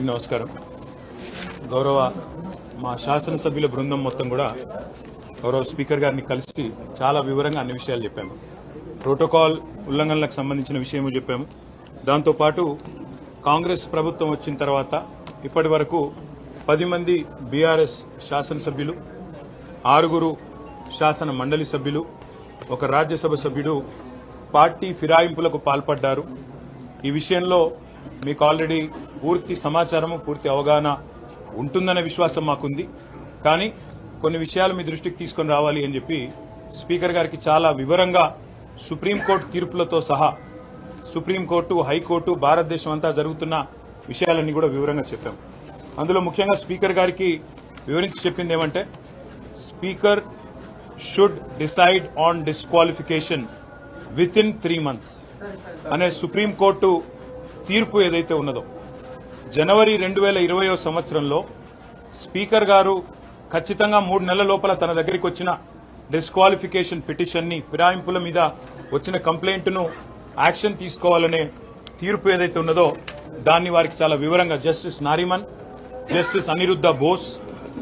నమస్కారం. గౌరవ మా శాసనసభ్యుల బృందం మొత్తం కూడా గౌరవ స్పీకర్ గారిని కలిసి చాలా వివరంగా అన్ని విషయాలు చెప్పాము. ప్రోటోకాల్ ఉల్లంఘనలకు సంబంధించిన విషయము చెప్పాము. దాంతోపాటు కాంగ్రెస్ ప్రభుత్వం వచ్చిన తర్వాత ఇప్పటి వరకు 10 మంది బీఆర్ఎస్ శాసనసభ్యులు, 6 శాసన మండలి సభ్యులు, 1 రాజ్యసభ సభ్యుడు పార్టీ ఫిరాయింపులకు పాల్పడ్డారు. ఈ విషయంలో మీకు ఆల్రెడీ పూర్తి సమాచారము, పూర్తి అవగాహన ఉంటుందనే విశ్వాసం మాకుంది. కానీ కొన్ని విషయాలు మీ దృష్టికి తీసుకొని రావాలి అని చెప్పి స్పీకర్ గారికి చాలా వివరంగా సుప్రీంకోర్టు తీర్పులతో సహా సుప్రీంకోర్టు, హైకోర్టు, భారతదేశం అంతా జరుగుతున్న విషయాలన్నీ కూడా వివరంగా చెప్పాము. అందులో ముఖ్యంగా స్పీకర్ గారికి వివరించి చెప్పింది ఏమంటే, speaker should decide on disqualification with in 3 months అనే సుప్రీంకోర్టు తీర్పు ఏదైతే ఉన్నదో, జనవరి 2020 సంవత్సరంలో స్పీకర్ గారు ఖచ్చితంగా 3 నెలల లోపల తన దగ్గరికి వచ్చిన డిస్క్వాలిఫికేషన్ పిటిషన్ ని, ఫిరాయింపుల మీద వచ్చిన కంప్లైంట్ ను యాక్షన్ తీసుకోవాలనే తీర్పు ఏదైతే ఉన్నదో దాన్ని వారికి చాలా వివరంగా justice Nariman, justice Aniruddha Bose,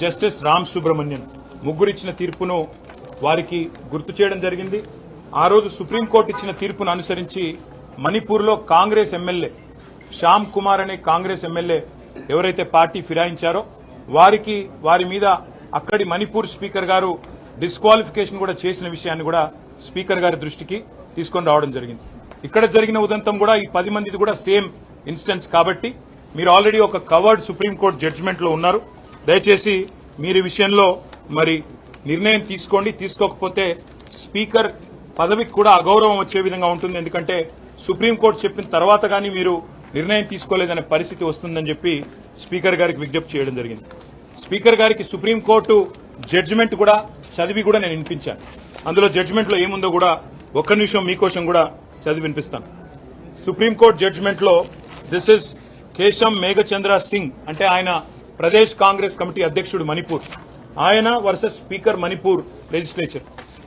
justice Ram Subramanian ముగ్గురిచ్చిన తీర్పును వారికి గుర్తు చేయడం జరిగింది. ఆ రోజు సుప్రీంకోర్టు ఇచ్చిన తీర్పును అనుసరించి మణిపూర్లో కాంగ్రెస్ ఎమ్మెల్యే శ్యామ్ కుమార్ అనే కాంగ్రెస్ ఎమ్మెల్యే ఎవరైతే పార్టీ ఫిరాయించారో వారి మీద అక్కడి మణిపూర్ స్పీకర్ గారు డిస్క్వాలిఫికేషన్ కూడా చేసిన విషయాన్ని కూడా స్పీకర్ గారి దృష్టికి తీసుకొని రావడం జరిగింది. ఇక్కడ జరిగిన ఉదంతం కూడా ఈ 10 మందిది కూడా సేమ్ ఇన్స్టెన్స్ కాబట్టి మీరు ఆల్రెడీ ఒక కవర్డ్ సుప్రీంకోర్టు జడ్జిమెంట్ లో ఉన్నారు. దయచేసి మీరు ఈ విషయంలో మరి నిర్ణయం తీసుకోండి. తీసుకోకపోతే స్పీకర్ పదవికి కూడా అగౌరవం వచ్చే విధంగా ఉంటుంది. ఎందుకంటే సుప్రీంకోర్టు చెప్పిన తర్వాత కానీ మీరు నిర్ణయం తీసుకోలేదనే పరిస్థితి వస్తుందని చెప్పి స్పీకర్ గారికి విజ్ఞప్తి చేయడం జరిగింది. స్పీకర్ గారికి సుప్రీంకోర్టు జడ్జిమెంట్ కూడా చదివి కూడా నేను వినిపించాను. అందులో జడ్జిమెంట్ లో ఏముందో కూడా ఒక్క నిమిషం మీకోసం కూడా చదివి వినిపిస్తాను. సుప్రీంకోర్టు జడ్జిమెంట్ లో దిస్ ఇస్ కేశం మేఘచంద్ర సింగ్, అంటే ఆయన ప్రదేశ్ కాంగ్రెస్ కమిటీ అధ్యక్షుడు మణిపూర్, ఆయన వర్సెస్ స్పీకర్ మణిపూర్ లెజిస్లేచర్.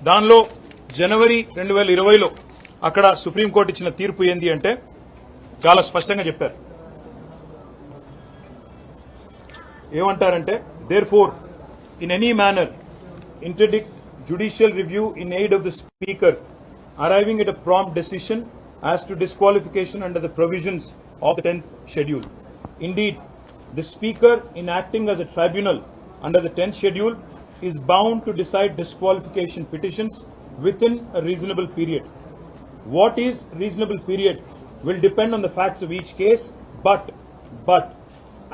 దానిలో జనవరి 2020లో అక్కడ సుప్రీంకోర్టు ఇచ్చిన తీర్పు ఏంది అంటే చాలా స్పష్టంగా చెప్పారు. ఏమంటారంటే, therefore in any manner interdict judicial review in aid of the speaker arriving at a prompt decision as to disqualification under the provisions of the 10th schedule. Indeed, the speaker in acting as a tribunal under the 10th schedule is bound to decide disqualification petitions within a reasonable period. What is reasonable period will depend on the facts of each case, but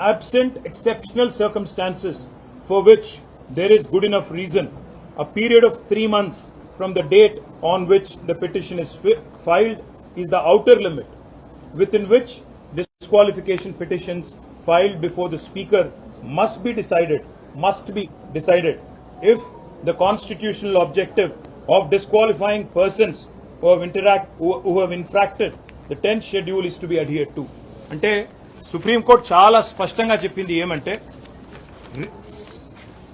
absent exceptional circumstances for which there is good enough reason, a period of 3 months from the date on which the petition is filed is the outer limit within which disqualification petitions filed before the speaker must be decided if the constitutional objective of disqualifying persons who have infracted the 10th schedule is to be adhered to. అంటే supreme court చాలా స్పష్టంగా చెప్పింది ఏమంటే,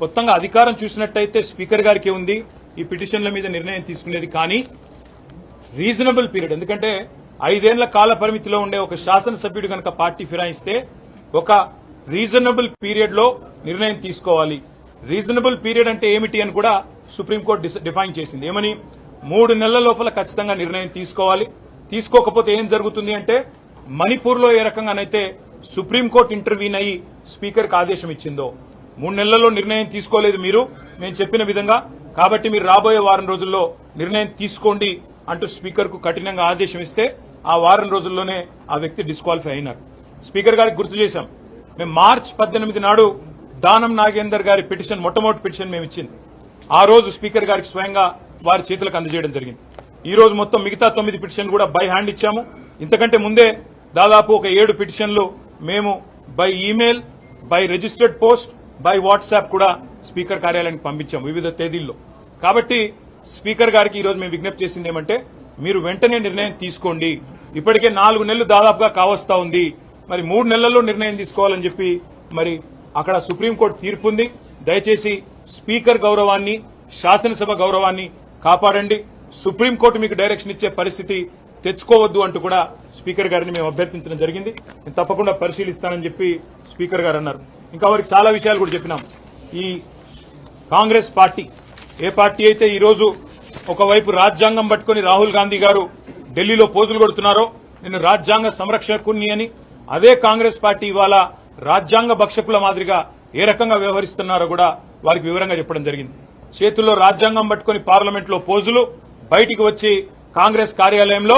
మొత్తంగా అధికారం చూసినట్టయితే speaker గారికి ఉంది ఈ పిటిషన్ల మీద నిర్ణయం తీసుకునేది. కానీ రీజనబుల్ పీరియడ్, ఎందుకంటే 5 ఏళ్ల కాల పరిమితిలో ఉండే ఒక శాసనసభ్యుడు కనుక పార్టీ ఫిరాయిస్తే ఒక రీజనబుల్ పీరియడ్ లో నిర్ణయం తీసుకోవాలి. రీజనబుల్ పీరియడ్ అంటే ఏమిటి అని కూడా సుప్రీంకోర్టు డిఫైన్ చేసింది. ఏమని, 3 నెలల లోపల ఖచ్చితంగా నిర్ణయం తీసుకోవాలి. తీసుకోకపోతే ఏం జరుగుతుంది అంటే, మణిపూర్ లో ఏ రకంగానైతే సుప్రీంకోర్టు ఇంటర్వ్యూన్ అయ్యి స్పీకర్ కు ఆదేశం ఇచ్చిందో, 3 నెలల్లో నిర్ణయం తీసుకోలేదు మీరు మేము చెప్పిన విధంగా, కాబట్టి మీరు రాబోయే వారం రోజుల్లో నిర్ణయం తీసుకోండి అంటూ స్పీకర్ కు కఠినంగా ఆదేశం ఇస్తే ఆ వారం రోజుల్లోనే ఆ వ్యక్తి డిస్క్వాలిఫై అయినారు. స్పీకర్ గారికి గుర్తు చేశాం, మేము మార్చి 18 నాడు దానం నాగేందర్ గారి పిటిషన్, మొట్టమొదటి పిటిషన్ మేము ఇచ్చింది. ఆ రోజు స్పీకర్ గారికి స్వయంగా వారి చేతులకు అందజేయడం జరిగింది. ఈ రోజు మొత్తం మిగతా 9 పిటిషన్లు కూడా బై హ్యాండ్ ఇచ్చాము. ఇంతకంటే ముందే దాదాపు ఒక 7 పిటిషన్లు మేము by email, by registered post, by WhatsApp కూడా స్పీకర్ కార్యాలయానికి పంపించాము వివిధ తేదీల్లో. కాబట్టి స్పీకర్ గారికి ఈ రోజు మేము విజ్ఞప్తి చేసింది ఏమంటే, మీరు వెంటనే నిర్ణయం తీసుకోండి. ఇప్పటికే 4 నెలలు దాదాపుగా కావస్తా ఉంది, మరి 3 నెలల్లో నిర్ణయం తీసుకోవాలని చెప్పి మరి అక్కడ సుప్రీంకోర్టు తీర్పు ఉంది. దయచేసి స్పీకర్ గౌరవాన్ని, శాసనసభ గౌరవాన్ని కాపాడండి. సుప్రీంకోర్టు మీకు డైరెక్షన్ ఇచ్చే పరిస్థితి తెచ్చుకోవద్దు అంటూ కూడా స్పీకర్ గారిని మేము అభ్యర్థించడం జరిగింది. నేను తప్పకుండా పరిశీలిస్తానని చెప్పి స్పీకర్ గారు అన్నారు. ఇంకా వారికి చాలా విషయాలు కూడా చెప్పినాం. ఈ కాంగ్రెస్ పార్టీ ఏ పార్టీ అయితే ఈరోజు ఒకవైపు రాజ్యాంగం పట్టుకుని రాహుల్ గాంధీ గారు ఢిల్లీలో పోజులు కొడుతున్నారో నేను రాజ్యాంగ సంరక్షకుని అని, అదే కాంగ్రెస్ పార్టీ ఇవాళ రాజ్యాంగ భక్షకుల మాదిరిగా ఏ రకంగా వ్యవహరిస్తున్నారో కూడా వారికి వివరంగా చెప్పడం జరిగింది. చేతుల్లో రాజ్యాంగం పట్టుకుని పార్లమెంట్ లో పోజులు, బయటికి వచ్చి కాంగ్రెస్ కార్యాలయంలో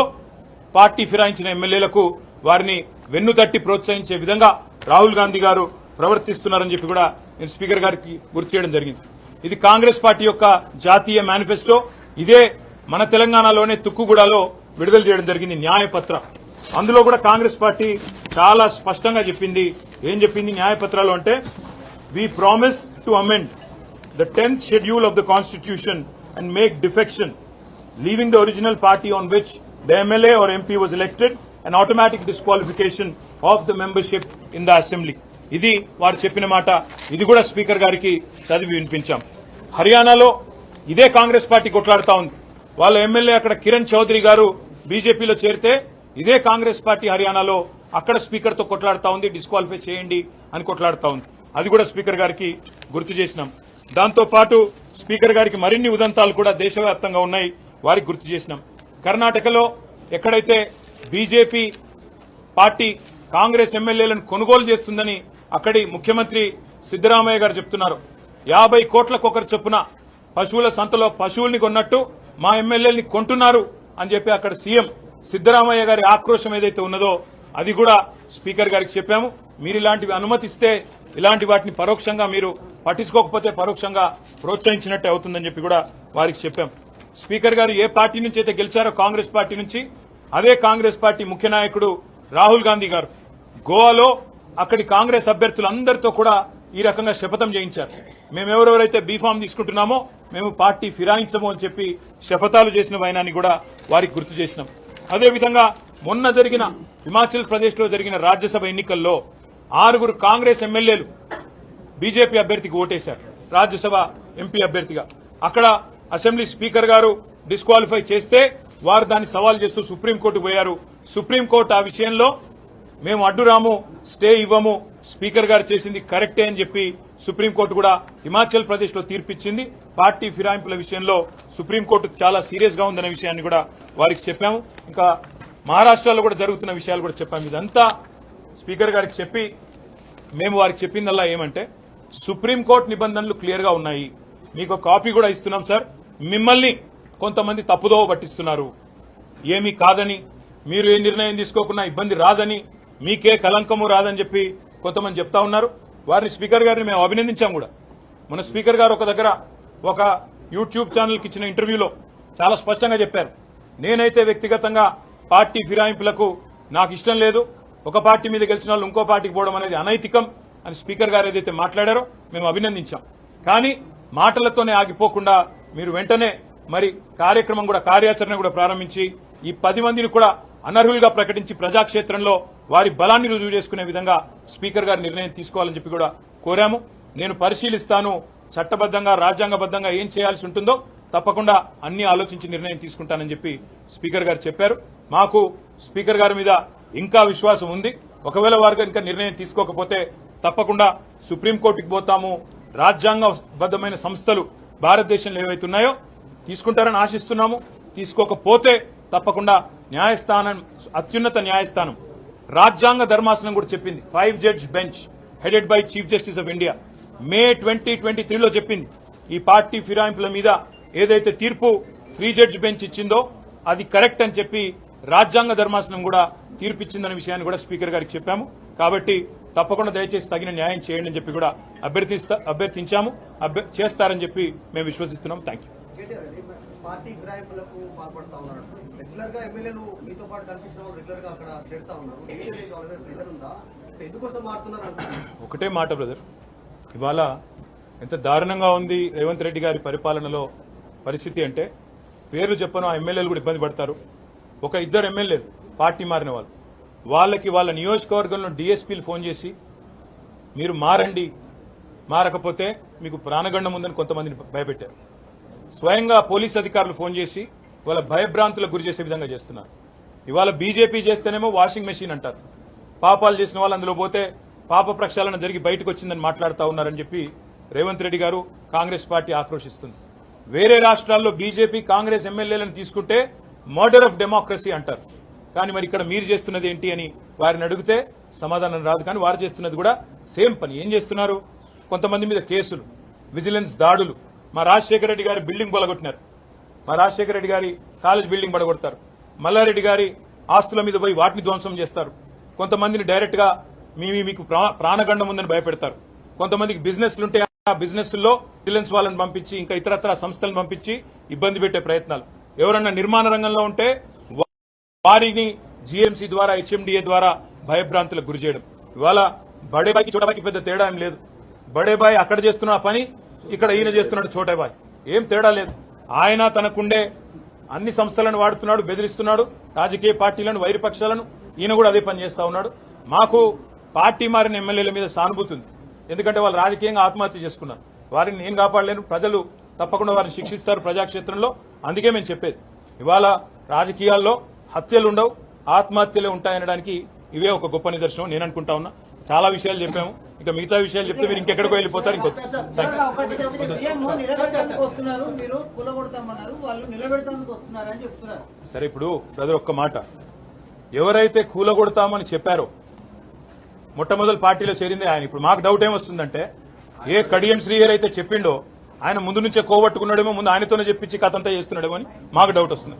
పార్టీ ఫిరాయించిన ఎమ్మెల్యేలకు వారిని వెన్నుతట్టి ప్రోత్సహించే విధంగా రాహుల్ గాంధీ గారు ప్రవర్తిస్తున్నారని చెప్పి కూడా నేను స్పీకర్ గారికి గుర్తు చేయడం జరిగింది. ఇది కాంగ్రెస్ పార్టీ యొక్క జాతీయ మేనిఫెస్టో. ఇదే మన తెలంగాణలోనే తుక్కుగూడలో విడుదల చేయడం జరిగింది న్యాయపత్ర. అందులో కూడా కాంగ్రెస్ పార్టీ చాలా స్పష్టంగా చెప్పింది. ఏం చెప్పింది న్యాయపత్రాలు అంటే, we promise to amend the 10th schedule of the constitution and make defection, leaving the original party on which the MLA or MP was elected, an automatic disqualification of the membership in the assembly. ఇది వారు చెప్పిన మాట. ఇది కూడా speaker గారికి చదివి వినిపించాం. హర్యానాలో ఇదే కాంగ్రెస్ పార్టీ కొట్లాడుతా ఉంది. వాళ్ళ ఎమ్మెల్యే అక్కడ కిరణ్ చౌదరి గారు బీజేపీలో చేరితే ఇదే కాంగ్రెస్ పార్టీ హర్యానాలో అక్కడ స్పీకర్ తో కొట్లాడుతా ఉంది, డిస్క్వాలిఫై చేయండి అని కొట్లాడుతా ఉంది. అది కూడా స్పీకర్ గారికి గుర్తు చేసినాం. దాంతో పాటు స్పీకర్ గారికి మరిన్ని ఉదంతాలు కూడా దేశవ్యాప్తంగా ఉన్నాయి, వారికి గుర్తు చేసినాం. కర్ణాటకలో ఎక్కడైతే బీజేపీ పార్టీ కాంగ్రెస్ ఎమ్మెల్యేలను కొనుగోలు చేస్తుందని అక్కడి ముఖ్యమంత్రి సిద్దరామయ్య గారు చెప్తున్నారు. 50 కోట్లకొకరు చొప్పున పశువుల సంతలో పశువుల్ని కొన్నట్టు మా ఎమ్మెల్యేలని కొంటున్నారు అని చెప్పి అక్కడ సీఎం సిద్దరామయ్య గారి ఆక్రోశం ఏదైతే ఉన్నదో అది కూడా స్పీకర్ గారికి చెప్పాము. మీరు ఇలాంటివి అనుమతిస్తే ఇలాంటి వాటిని పరోక్షంగా మీరు పట్టించుకోకపోతే పరోక్షంగా ప్రోత్సహించినట్టే అవుతుందని చెప్పి కూడా వారికి చెప్పాం. స్పీకర్ గారు ఏ పార్టీ నుంచి అయితే గెలిచారో కాంగ్రెస్ పార్టీ నుంచి, అదే కాంగ్రెస్ పార్టీ ముఖ్య నాయకుడు రాహుల్ గాంధీ గారు గోవాలో అక్కడి కాంగ్రెస్ అభ్యర్థులందరితో కూడా ఈ రకంగా శపథం చేయించారు. మేమెవరెవరైతే బీఫామ్ తీసుకుంటున్నామో మేము పార్టీ ఫిరాయించము అని చెప్పి శపథాలు చేసిన వైనాన్ని కూడా వారికి గుర్తు చేసినాం. అదేవిధంగా మొన్న జరిగిన హిమాచల్ ప్రదేశ్ లో జరిగిన రాజ్యసభ ఎన్నికల్లో 6 కాంగ్రెస్ ఎమ్మెల్యేలు బీజేపీ అభ్యర్థికి ఓటేశారు, రాజ్యసభ ఎంపీ అభ్యర్థిగా. అక్కడ అసెంబ్లీ స్పీకర్ గారు డిస్క్వాలిఫై చేస్తే వారు దాన్ని సవాల్ చేస్తూ సుప్రీంకోర్టుకు పోయారు. సుప్రీంకోర్టు ఆ విషయంలో మేము అడ్డురాము, స్టే ఇవ్వము, స్పీకర్ గారు చేసింది కరెక్టే అని చెప్పి సుప్రీంకోర్టు కూడా హిమాచల్ ప్రదేశ్ లో తీర్పిచ్చింది. పార్టీ ఫిరాయింపుల విషయంలో సుప్రీంకోర్టు చాలా సీరియస్ గా ఉందనే విషయాన్ని కూడా వారికి చెప్పాము. ఇంకా మహారాష్ట్రలో కూడా జరుగుతున్న విషయాలు కూడా చెప్పాము. ఇదంతా స్పీకర్ గారికి చెప్పి మేము వారికి చెప్పిందల్లా ఏమంటే, సుప్రీంకోర్టు నిబంధనలు క్లియర్ గా ఉన్నాయి, మీకు కాపీ కూడా ఇస్తున్నాం సార్, మిమ్మల్ని కొంతమంది తప్పుదోవ పట్టిస్తున్నారు, ఏమీ కాదని, మీరు ఏ నిర్ణయం తీసుకోకుండా ఇబ్బంది రాదని, మీకే కలంకము రాదని చెప్పి కొంతమంది చెప్తా ఉన్నారు. వారిని స్పీకర్ గారిని మేము అభినందించాం కూడా. మన స్పీకర్ గారు ఒక దగ్గర ఒక యూట్యూబ్ ఛానల్కి ఇచ్చిన ఇంటర్వ్యూలో చాలా స్పష్టంగా చెప్పారు, నేనైతే వ్యక్తిగతంగా పార్టీ ఫిరాయింపులకు నాకు ఇష్టం లేదు, ఒక పార్టీ మీద గెలిచిన వాళ్ళు ఇంకో పార్టీకి పోవడం అనేది అనైతికం అని స్పీకర్ గారు ఏదైతే మాట్లాడారో మేము అభినందించాం. కానీ మాటలతోనే ఆగిపోకుండా మీరు వెంటనే మరి కార్యాచరణ కూడా ప్రారంభించి ఈ 10 మందిని కూడా అనర్హులుగా ప్రకటించి ప్రజాక్షేత్రంలో వారి బలాన్ని రుజువు చేసుకునే విధంగా స్పీకర్ గారు నిర్ణయం తీసుకోవాలని చెప్పి కూడా కోరాము. నేను పరిశీలిస్తాను, చట్టబద్దంగా రాజ్యాంగబద్దంగా ఏం చేయాల్సి ఉంటుందో తప్పకుండా అన్ని ఆలోచించి నిర్ణయం తీసుకుంటానని చెప్పి స్పీకర్ గారు చెప్పారు. మాకు స్పీకర్ గారి మీద ఇంకా విశ్వాసం ఉంది. ఒకవేళ వారు కనుక నిర్ణయం తీసుకోకపోతే తప్పకుండా సుప్రీంకోర్టుకి పోతాము. రాజ్యాంగబద్దమైన సంస్థలు భారతదేశంలో ఏవైతున్నాయో తీసుకుంటారని ఆశిస్తున్నాము. తీసుకోకపోతే తప్పకుండా న్యాయస్థానం, అత్యున్నత న్యాయస్థానం రాజ్యాంగ ధర్మాసనం కూడా చెప్పింది, 5 judge bench headed by chief justice of India May 2023లో చెప్పింది, ఈ పార్టీ ఫిరాయింపుల మీద ఏదైతే తీర్పు 3 జడ్జ్ బెంచ్ ఇచ్చిందో అది కరెక్ట్ అని చెప్పి రాజ్యాంగ ధర్మాసనం కూడా తీర్పిచ్చిందనే విషయాన్ని కూడా స్పీకర్ గారికి చెప్పాము. కాబట్టి తప్పకుండా దయచేసి తగిన న్యాయం చేయండి అని చెప్పి కూడా అభ్యర్థించాము, చేస్తారని చెప్పి మేము విశ్వసిస్తున్నాం. Thank you. పార్టీ ఫిరాయింపులకు పాల్పడతా ఉన్నారు. రెగ్యులర్ గా ఎమ్మెల్యేలు మీతో పాటు కనిపించిన రెగ్యులర్ గా అక్కడ చేరుతా ఉన్నారు. ప్రెజర్ ఉందా? ఎందుకోసం మారుతున్నారు? ఒకటే మాట బ్రదర్, ఇవాళ ఎంత దారుణంగా ఉంది రేవంత్ రెడ్డి గారి పరిపాలనలో పరిస్థితి అంటే, పేర్లు చెప్పను ఆ ఎమ్మెల్యేలు కూడా ఇబ్బంది పడతారు. ఒక 2 ఎమ్మెల్యేలు పార్టీ మారిన వాళ్ళు, వాళ్ళకి వాళ్ళ నియోజకవర్గంలో డీఎస్పీలు ఫోన్ చేసి మీరు మారండి, మారకపోతే మీకు ప్రాణగండం ఉందని కొంతమందిని భయపెట్టారు. స్వయంగా పోలీస్ అధికారులు ఫోన్ చేసి వాళ్ళ భయభ్రాంతులకు గురి చేసే విధంగా చేస్తున్నారు. ఇవాళ బీజేపీ చేస్తేనేమో వాషింగ్ మెషిన్ అంటారు, పాపాలు చేసిన వాళ్ళు అందులో పోతే పాప ప్రక్షాళన జరిగి బయటకు వచ్చిందని మాట్లాడుతూ ఉన్నారని చెప్పి రేవంత్ రెడ్డి గారు కాంగ్రెస్ పార్టీ ఆక్రోశిస్తుంది. వేరే రాష్ట్రాల్లో బీజేపీ కాంగ్రెస్ ఎమ్మెల్యేలను తీసుకుంటే మర్డర్ ఆఫ్ డెమోక్రసీ అంటారు. కానీ మరి ఇక్కడ మీరు చేస్తున్నది ఏంటి అని వారిని అడిగితే సమాధానం రాదు. కానీ వారు చేస్తున్నది కూడా సేమ్ పని. ఏం చేస్తున్నారు? కొంతమంది మీద కేసులు, విజిలెన్స్ దాడులు. మా రాజశేఖర రెడ్డి గారి బిల్డింగ్ పడగొట్టినారు, మా రాజశేఖర రెడ్డి గారి కాలేజ్ బిల్డింగ్ పడగొడతారు, మల్లారెడ్డి గారి ఆస్తుల మీద పోయి వాటిని ధ్వంసం చేస్తారు. కొంతమందిని డైరెక్ట్ గా మీకు ప్రాణగండం ఉందని భయపెడతారు. కొంతమందికి బిజినెస్లుంటే ఆ బిజినెస్ల్లో విజిలెన్స్ వాళ్ళని పంపించి ఇంకా ఇతరత్ర సంస్థలను పంపించి ఇబ్బంది పెట్టే ప్రయత్నాలు. ఎవరన్నా నిర్మాణ రంగంలో ఉంటే వారిని జీఎంసీ ద్వారా హెచ్ఎండిఏ ద్వారా భయభ్రాంతులకు గురి చేయడం. ఇవాళ బడేబాయికి చోటాబాయికి పెద్ద తేడా ఏం లేదు. బడేబాయి అక్కడ చేస్తున్న పని ఇక్కడ ఈయన చేస్తున్నాడు చోటాబాయి, ఏం తేడా లేదు. ఆయన తనకుండే అన్ని సంస్థలను వాడుతున్నాడు, బెదిరిస్తున్నాడు రాజకీయ పార్టీలను, వైరపక్షాలను. ఈయన కూడా అదే పని చేస్తా ఉన్నాడు. మాకు పార్టీ మారిన ఎమ్మెల్యేల మీద సానుభూతి ఉంది. ఎందుకంటే వాళ్ళు రాజకీయంగా ఆత్మహత్య చేసుకున్నారు. వారిని నేను కాపాడలేను, ప్రజలు తప్పకుండా వారిని శిక్షిస్తారు ప్రజాక్షేత్రంలో. అందుకే మేము చెప్పేది ఇవాళ రాజకీయాల్లో హత్యలుండవు, ఆత్మహత్యలే ఉంటాయనడానికి ఇవే ఒక గొప్ప నిదర్శనం నేను అనుకుంటా ఉన్నా. చాలా విషయాలు చెప్పాము, ఇక మిగతా విషయాలు చెప్తే మీరు ఇంకెక్కడికో వెళ్ళిపోతారు. సరే, ఇప్పుడు బ్రదర్ ఒక్క మాట, ఎవరైతే కూలగొడతామని చెప్పారో మొట్టమొదటి పార్టీలో చేరిందే ఆయన. ఇప్పుడు మాకు డౌట్ ఏమొస్తుందంటే, ఏ కడియం శ్రీహరి అయితే చెప్పిండో ఆయన ముందు నుంచే కోవట్టుకున్నాడేమో, ముందు ఆయనతోనే చెప్పించి కథంతా చేస్తున్నాడేమో అని మాకు డౌట్ వస్తుంది.